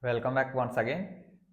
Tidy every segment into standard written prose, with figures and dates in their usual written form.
Welcome back once again.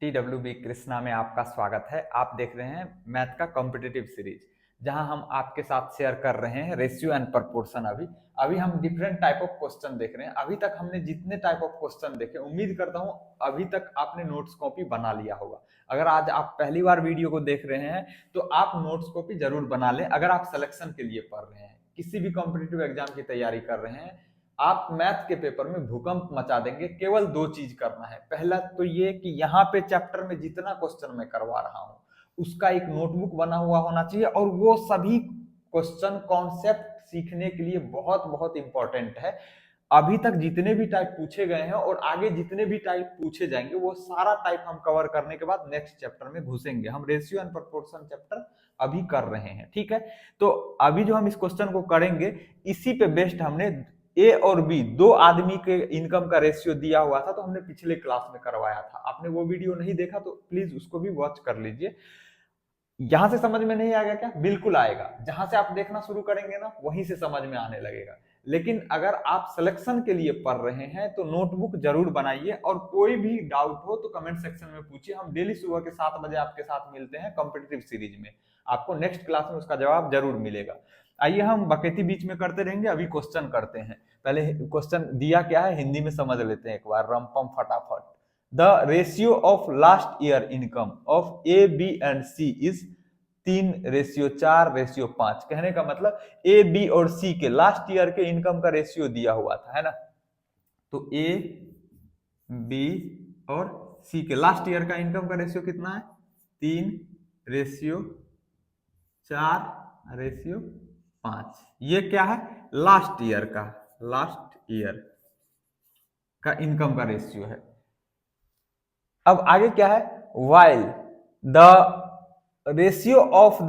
TWB Krishna में आपका स्वागत है। आप देख रहे हैं मैथ का कॉम्पिटिटिव सीरीज, जहां हम आपके साथ शेयर कर रहे हैं रेशियो एंड प्रपोर्शन। अभी हम डिफरेंट टाइप ऑफ क्वेश्चन देख रहे हैं। अभी तक हमने जितने टाइप ऑफ क्वेश्चन देखे, उम्मीद करता हूं अभी तक आपने नोट्स कॉपी बना लिया होगा। अगर आज आप पहली बार वीडियो को देख रहे हैं तो आप नोट्स कॉपी जरूर बना लें। अगर आप सिलेक्शन के लिए पढ़ रहे हैं, किसी भी कॉम्पिटिटिव एग्जाम की तैयारी कर रहे हैं, आप मैथ के पेपर में भूकंप मचा देंगे। केवल दो चीज करना है। पहला तो ये कि यहाँ पे चैप्टर में जितना क्वेश्चन मैं करवा रहा हूँ उसका एक नोटबुक बना हुआ होना चाहिए, और वो सभी क्वेश्चन कॉन्सेप्ट सीखने के लिए बहुत बहुत इंपॉर्टेंट है। अभी तक जितने भी टाइप पूछे गए हैं और आगे जितने भी टाइप पूछे जाएंगे, वो सारा टाइप हम कवर करने के बाद नेक्स्ट चैप्टर में घुसेंगे। हम रेशियो एंड प्रोपोर्शन चैप्टर अभी कर रहे हैं, ठीक है। तो अभी जो हम इस क्वेश्चन को करेंगे, इसी पे बेस्ड हमने ए और बी दो आदमी के इनकम का रेशियो दिया हुआ था, तो हमने पिछले क्लास में करवाया था। आपने वो वीडियो नहीं देखा तो प्लीज उसको भी वॉच कर लीजिए। यहां से समझ में नहीं आ गया क्या? बिल्कुल आएगा। जहां से आप देखना शुरू करेंगे ना, वहीं से समझ में आने लगेगा। लेकिन अगर आप सिलेक्शन के लिए पढ़ रहे हैं तो नोटबुक जरूर बनाइए, और कोई भी डाउट हो तो कमेंट सेक्शन में पूछिए। हम डेली सुबह के 7 बजे आपके साथ मिलते हैं कॉम्पिटिटिव सीरीज में। आपको नेक्स्ट क्लास में उसका जवाब जरूर मिलेगा। आइए हम बकेती बीच में करते रहेंगे, अभी क्वेश्चन करते हैं। पहले क्वेश्चन दिया क्या है हिंदी में समझ लेते हैं एक बार, रमपम फटाफट। The ratio of last year income of A B and C is 3:4:5। कहने का मतलब ए बी और सी के लास्ट ईयर के इनकम का रेशियो दिया हुआ था, है ना। तो ए बी और सी के लास्ट ईयर का इनकम का रेशियो कितना है? 3:4:5। ये क्या है? लास्ट ईयर का इनकम का रेशियो है। अब आगे क्या है? While the ratio of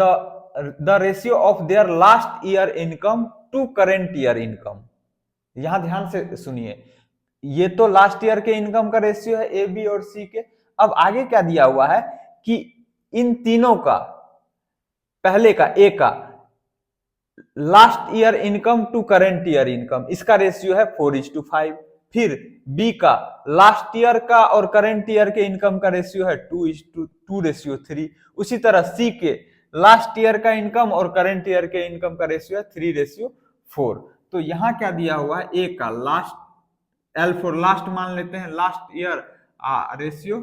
their last year income to current year income. यहां ध्यान से सुनिए, ये तो लास्ट ईयर के इनकम का रेशियो है ए बी और सी के। अब आगे क्या दिया हुआ है कि इन तीनों का, पहले का ए का last year income to current year income, इसका रेशियो है 4:5। फिर बी का लास्ट ईयर का और करेंट ईयर के इनकम का रेशियो है 2:3। उसी तरह सी के लास्ट ईयर का इनकम और करेंट ईयर के इनकम का रेशियो है 3:4। तो यहां क्या दिया हुआ है? ए का लास्ट, एल फॉर लास्ट मान लेते हैं, last year ratio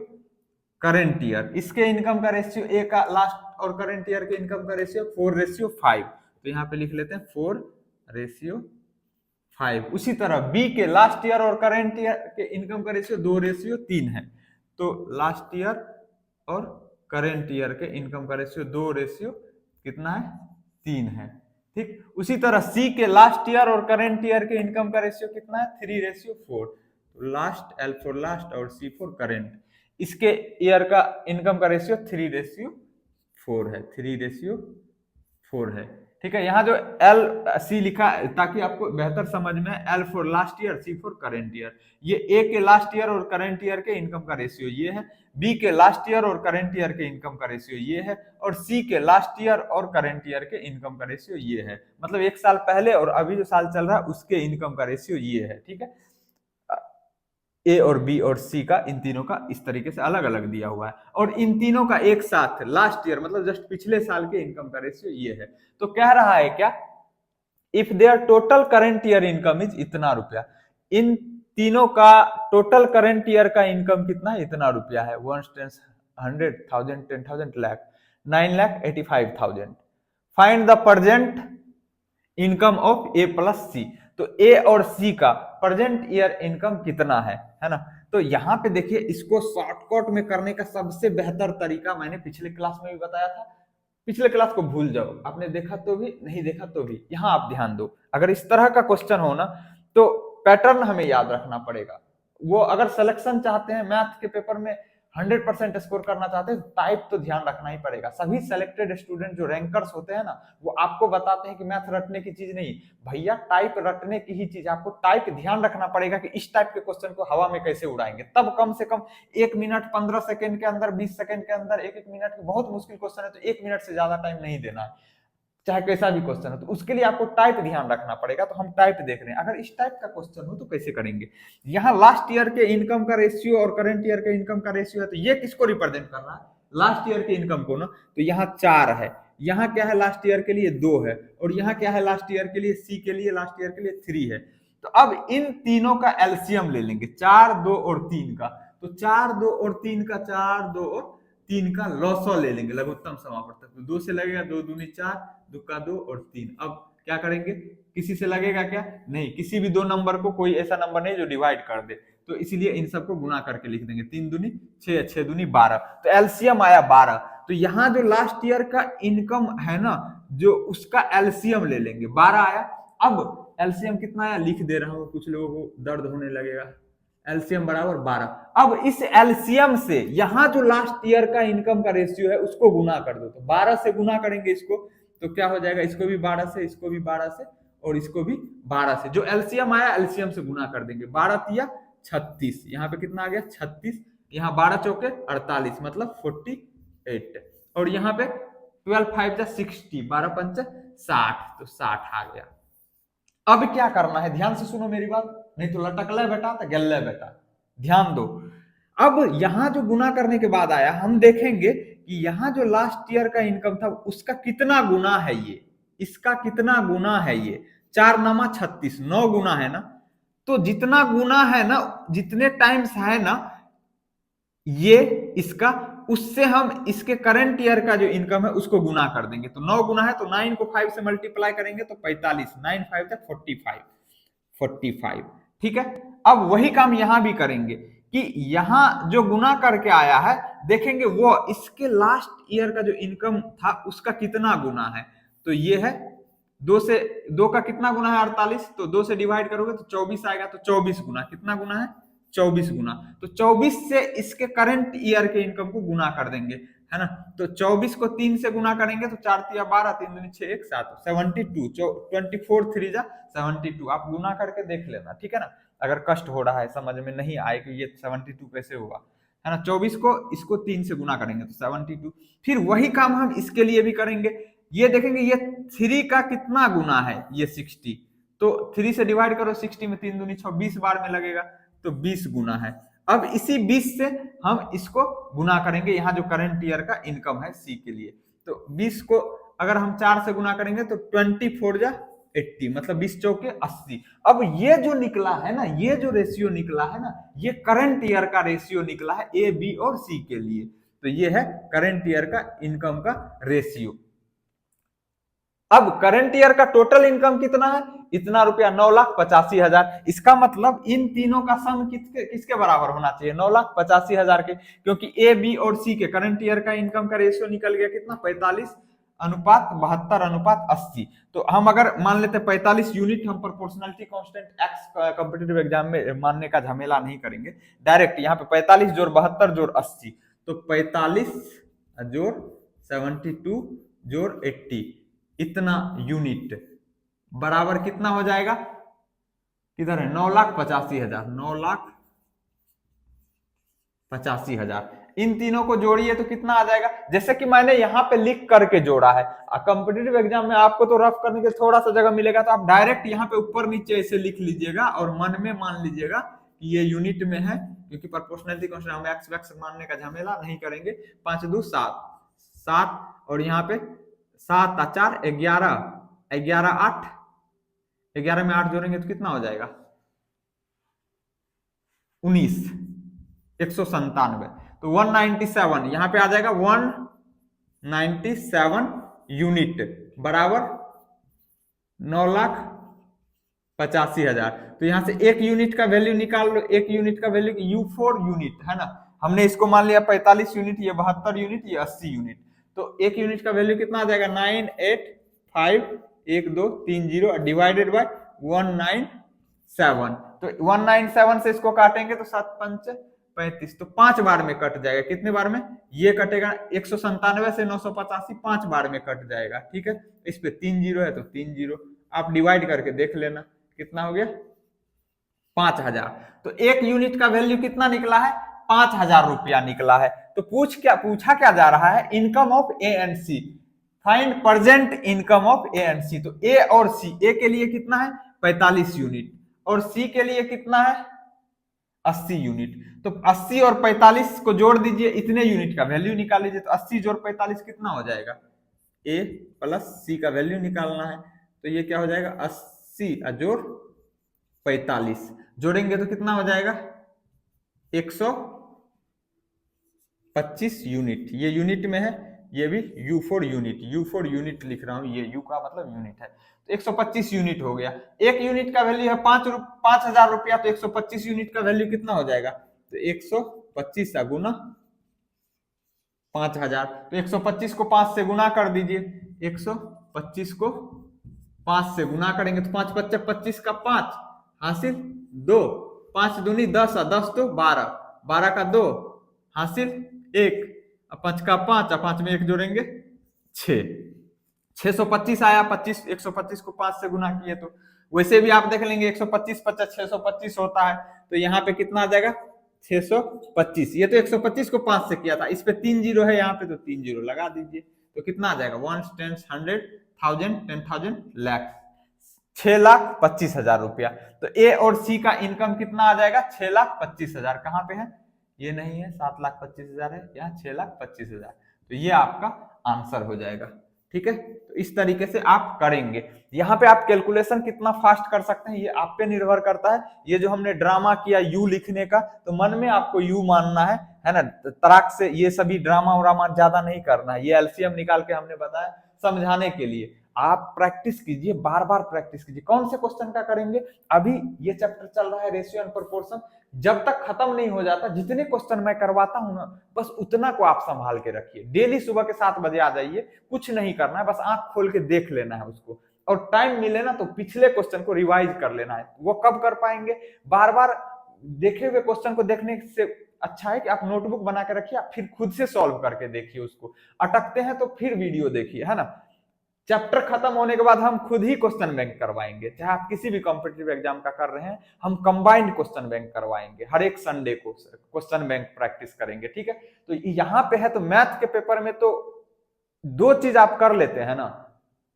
current year, इसके इनकम का रेशियो ए का लास्ट और करेंट ईयर के इनकम का रेशियो 4:5। तो यहाँ पे लिख लेते हैं 4:5। उसी तरह बी के लास्ट ईयर और करेंट ईयर के इनकम का रेशियो 2:3 है। तो लास्ट ईयर और करेंट ईयर के इनकम का रेशियो 2 कितना है? 3 है, ठीक। उसी तरह सी के लास्ट ईयर और करेंट ईयर के इनकम का रेशियो कितना है? 3:4। तो लास्ट, एल फॉर लास्ट और सी फॉर करेंट, इसके ईयर का इनकम का रेशियो 3:4 है, ठीक है। यहाँ जो एल सी लिखा है ताकि आपको बेहतर समझ में, L for last year, C for current year. ये ए के लास्ट ईयर और करेंट ईयर के इनकम का रेशियो ये है, बी के लास्ट ईयर और करेंट ईयर के इनकम का रेशियो ये है, और सी के लास्ट ईयर और करेंट ईयर के इनकम का रेशियो ये है। मतलब एक साल पहले और अभी जो साल चल रहा है उसके इनकम का रेशियो ये है, ठीक है। ए और बी और सी का, इन तीनों का इस तरीके से अलग अलग दिया हुआ है, और इन तीनों का एक साथ लास्ट ईयर मतलब जस्ट पिछले साल के इनकम का रेशियो ये है। तो कह रहा है क्या? If there total current year income is इतना रुपया, इन तीनों का टोटल करेंट ईयर का इनकम कितना है? इतना रुपया है। 100,000, 10,000, lakh, 9,85,000। Find the present income of A plus C. तो ए और सी का प्रेजेंट ईयर इनकम कितना है ना। तो यहाँ पे देखिए, इसको शॉर्टकट में करने का सबसे बेहतर तरीका मैंने पिछले क्लास में भी बताया था। पिछले क्लास को भूल जाओ, आपने देखा तो भी, नहीं देखा तो भी, यहाँ आप ध्यान दो। अगर इस तरह का क्वेश्चन हो ना तो पैटर्न हमें याद रखना पड़ेगा। वो अगर सिलेक्शन चाहते हैं, मैथ के पेपर में 100% स्कोर करना चाहते हैं, टाइप तो ध्यान रखना ही पड़ेगा। सभी सेलेक्टेड स्टूडेंट जो रैंकर्स होते हैं ना, वो आपको बताते हैं कि मैथ रटने की चीज नहीं भैया, टाइप रटने की ही चीज। आपको टाइप ध्यान रखना पड़ेगा कि इस टाइप के क्वेश्चन को हवा में कैसे उड़ाएंगे। तब कम से कम 1 मिनट 15 सेकंड के अंदर, 20 सेकंड के अंदर, 1-1 मिनट, बहुत मुश्किल क्वेश्चन है तो 1 मिनट से ज्यादा टाइम नहीं देना है। चाहे कैसा भी क्वेश्चन हो। तो उसके लिए आपको टाइप ध्यान रखना पड़ेगा। तो हम टाइप देख रहे हैं, अगर इस टाइप का क्वेश्चन हो तो कैसे करेंगे। यहाँ लास्ट ईयर के इनकम का रेशियो और करंट ईयर के इनकम का रेशियो है, तो ये किसको रिप्रेजेंट कर रहा है, लास्ट ईयर के इनकम को ना। तो यहाँ 4 है, यहाँ क्या है लास्ट ईयर के लिए 2 है, और यहाँ क्या है लास्ट ईयर के लिए, सी के लिए लास्ट ईयर के लिए 3 है। तो अब इन तीनों का एलसीएम ले लेंगे, 4, 2 और 3 का। तो 4, 2 और 3 का, 4, 2 और 3 का लॉसो ले लेंगे, लघुत्तम समापवर्तक। तो 2 से लगेगा, 2 दूनी 4, 2 का 2 और 3। अब क्या करेंगे, किसी से लगेगा क्या, नहीं, किसी भी दो नंबर को, कोई ऐसा नंबर नहीं जो डिवाइड कर दे, तो इसीलिए इन सबको गुना करके लिख देंगे। 3 दूनी 6, 6 दूनी 12। तो एलसीएम आया 12। तो यहाँ जो लास्ट ईयर का इनकम है ना, जो उसका एलसीएम ले लेंगे, 12 आया। अब एलसीएम कितना आया लिख दे रहा हूं, कुछ लोगों को दर्द होने लगेगा। एलसीएम बराबर 12। अब इस एलसीएम से यहां जो लास्ट ईयर का इनकम का रेशियो है उसको गुना कर दो। तो 12 से गुना करेंगे इसको, तो क्या हो जाएगा, इसको भी 12 से, इसको भी 12 से, और इसको भी 12 से। जो एलसीएम आया एलसीएम से गुना कर देंगे। 12 तिया 36, यहाँ पे कितना आ गया 36, यहाँ 12 चौके 48, मतलब 48। और यहाँ पे 12 5 जा 60, 12 पंच 60, तो 60 आ गया। अब क्या करना है, ध्यान से सुनो मेरी बात, नहीं तो लटक ले बेटा तो गल्ले बेटा, ध्यान दो। अब यहां जो गुना करने के बाद आया, हम देखेंगे कि यहां जो लास्ट ईयर का इनकम था उसका कितना गुना है ये, इसका कितना गुना है ये। 4 नामा 36, 9 गुना है ना। तो जितना गुना है ना, जितने टाइम्स है ना ये इसका, उससे हम इसके करंट ईयर का जो इनकम है उसको गुना कर देंगे। तो 9 गुना है, तो 9 को 5 से मल्टीप्लाई करेंगे तो 45, 9 5 तक 45। ठीक है। अब वही काम यहां भी करेंगे कि यहां जो गुना करके आया है, देखेंगे वो इसके लास्ट ईयर का जो इनकम था उसका कितना गुना है। तो ये है 2 का कितना गुना है 48, तो 2 से डिवाइड करोगे तो 24 आएगा। तो 24 गुना, कितना गुना है 24 गुना। तो 24 से इसके करंट ईयर के इनकम को गुना कर देंगे, है ना। तो 24 को 3 से गुना करेंगे तो 4 तिया 12, 3 दूनी 6, 1 7, 72, 24 3 जा 72। आप गुना करके देख लेना, ठीक है ना। अगर कष्ट हो रहा है, समझ में नहीं आए कि ये 72 कैसे होगा, है ना। 24 को इसको 3 से गुना करेंगे तो 72। फिर वही काम हम इसके लिए भी करेंगे। ये देखेंगे ये 3 का कितना गुना है, ये 60। तो 3 से डिवाइड करो 60 में, 3 दूनी 6, 20 बार में लगेगा, तो 20 गुना है। अब इसी 20 से हम इसको गुना करेंगे, यहाँ जो करंट ईयर का इनकम है सी के लिए। तो 20 को अगर हम 4 से गुना करेंगे तो 24 जा 80, मतलब 20 चौके 80। अब ये जो निकला है ना, ये जो रेशियो निकला है ना, ये करंट ईयर का रेशियो निकला है ए, बी और सी के लिए। तो ये है करंट ईयर का इनकम का रेशियो। अब करंट ईयर का टोटल इनकम कितना है, इतना रुपया 9,85,000। इसका मतलब इन तीनों का सम किसके बराबर होना चाहिए, 9,85,000 के। क्योंकि ए, बी और सी के करंट ईयर का इनकम का रेशियो निकल गया कितना, 45:72:80। तो हम अगर मान लेते 45 यूनिट, हम proportionality constant x competitive exam में मानने का झमेला नहीं करेंगे, डायरेक्ट यहाँ पे 45 जोड़ 72 जोड़ 80, तो 45 जोड़ 72 जोड़ 80, इतना यूनिट बराबर कितना हो जाएगा, किधर है, 9,85,000, 9,85,000। इन तीनों को जोड़िए तो कितना आ जाएगा, जैसे कि मैंने यहाँ पे लिख करके जोड़ा है। कॉम्पिटिटिव एग्जाम में आपको तो रफ करने के थोड़ा सा जगह मिलेगा, तो आप डायरेक्ट यहाँ पे ऊपर नीचे ऐसे लिख लीजिएगा और मन में मान लीजिएगा कि ये यूनिट में है, क्योंकि प्रोपोर्शनलिटी कांस्टेंट हम एक्स वैक्स मानने का झमेला नहीं करेंगे। 5 2 7 7, और यहाँ पे 7 4 11, 11 8, 11 में 8 जोड़ेंगे तो कितना हो जाएगा 19, 197। तो 197 यहाँ पे आ जाएगा, 197 यूनिट बराबर 9,85,000। तो यहाँ से एक यूनिट का वैल्यू निकाल लो, एक यूनिट का वैल्यू U4 यूनिट है ना। हमने इसको मान लिया 45 यूनिट, ये 72 यूनिट, ये 80 यूनिट। तो एक यूनिट का वैल्यू कितना आ जाएगा, 985,1,2,3,0 डिवाइडेड बाय 197। तो 197 से इसको काटेंगे तो 7 5 35, तो 5 बार में कट जाएगा। कितने बार में, ये कटेगा 197 से 985, 5 बार में कट जाएगा, ठीक है। इस पे 3 जीरो है तो 3 जीरो, आप डिवाइड करके देख लेना कितना हो गया, 5,000। तो एक यूनिट का वैल्यू कितना निकला है, 5,000 रुपया निकला है। तो पूछा क्या जा रहा है, income of A and C find present income of A and C. तो ए और सी, ए के लिए कितना है 45 यूनिट और सी के लिए कितना है 80 यूनिट। तो 80 और 45 को जोड़ दीजिए, इतने यूनिट का वैल्यू निकाल लीजिए। तो 80 जोड़ 45 कितना हो जाएगा, ए प्लस सी का वैल्यू निकालना है। तो ये क्या हो जाएगा 80 जोड़ 45 जोड़ेंगे तो कितना हो जाएगा 125 यूनिट। ये यूनिट में है, ये भी U4 यूनिट, U4 यूनिट लिख रहा हूं, ये U का मतलब यूनिट है। तो 125 यूनिट हो गया। एक यूनिट का वैल्यू है 5,000 रुपया, तो 125 यूनिट का वैल्यू कितना हो जाएगा, तो 125 का गुना 5,000। तो 125 को 5 से गुना कर दीजिए, 125 को 5 से गुना करेंगे तो 5 पच्चे 25 का 5 हासिल 2, 5 दूनी 10, 10 तो 12, 12 का 2 हासिल 1, 5 का 5, 5 में 1 जोड़ेंगे 6, 625 आया। 25 125 को 5 से गुना किए तो वैसे भी आप देख लेंगे 125 50 625 होता है। तो यहाँ पे कितना आ जाएगा 625। ये तो 125 को 5 से किया था, इस पे 3 जीरो है यहाँ पे, तो 3 जीरो लगा दीजिए। तो कितना आ जाएगा 1 10 100 1000 10,000 लाख, 6,25,000 रुपया। तो ए और सी का इनकम कितना आ जाएगा 6,25,000। कहाँ पे है, ये नहीं है 7,25,000 है, यहाँ 6,25,000। तो ये आपका आंसर हो जाएगा। ठीक है, तो इस तरीके से आप करेंगे। यहाँ पे आप कैलकुलेशन कितना फास्ट कर सकते हैं ये आप पे निर्भर करता है। ये जो हमने ड्रामा किया यू लिखने का, तो मन में आपको यू मानना है ना, तराक से ये सभी ड्रामा उरामा ज्यादा नहीं करना है। ये एलसीएम निकाल के हमने बताया समझाने के लिए। आप प्रैक्टिस कीजिए, बार बार प्रैक्टिस कीजिए। कौन से क्वेश्चन का करेंगे, अभी ये चैप्टर चल रहा है रेशियो एंड प्रोपोर्शन, जब तक खत्म नहीं हो जाता जितने क्वेश्चन मैं करवाता हूं ना, बस उतना को आप संभाल के रखिए। डेली सुबह के 7 बजे आ जाइए, कुछ नहीं करना है, बस आंख खोल के देख लेना है उसको, और टाइम मिले ना तो पिछले क्वेश्चन को रिवाइज कर लेना है। वो कब कर पाएंगे, बार बार देखे हुए क्वेश्चन को देखने से अच्छा है कि आप नोटबुक बना के रखिए, आप फिर खुद से सॉल्व करके देखिए उसको। अटकते हैं तो फिर वीडियो देखिए, है ना। चैप्टर खत्म होने के बाद हम खुद ही क्वेश्चन बैंक करवाएंगे, चाहे आप किसी भी कॉम्पिटिटिव एग्जाम का कर रहे हैं, हम कंबाइंड क्वेश्चन बैंक करवाएंगे। हर एक संडे को क्वेश्चन बैंक प्रैक्टिस करेंगे। ठीक है, तो यहाँ पे है तो मैथ के पेपर में तो 2 चीज आप कर लेते हैं ना,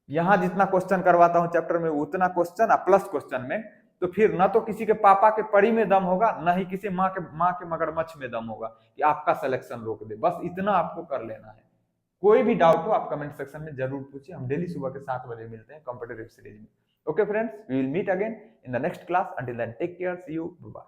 यहाँ जितना क्वेश्चन करवाता हूं चैप्टर में उतना क्वेश्चन प्लस क्वेश्चन बैंक, तो फिर ना तो किसी के पापा के परी में दम होगा, ना ही किसी माँ के मगरमच्छ में दम होगा कि आपका सिलेक्शन रोक दे। बस इतना आपको कर लेना है। कोई भी डाउट हो आप कमेंट सेक्शन में जरूर पूछिए। हम डेली सुबह के 7 बजे मिलते हैं कॉम्पिटिटिव सीरीज में। Okay friends, we will meet again in the next class. Until then take care, see you, bye.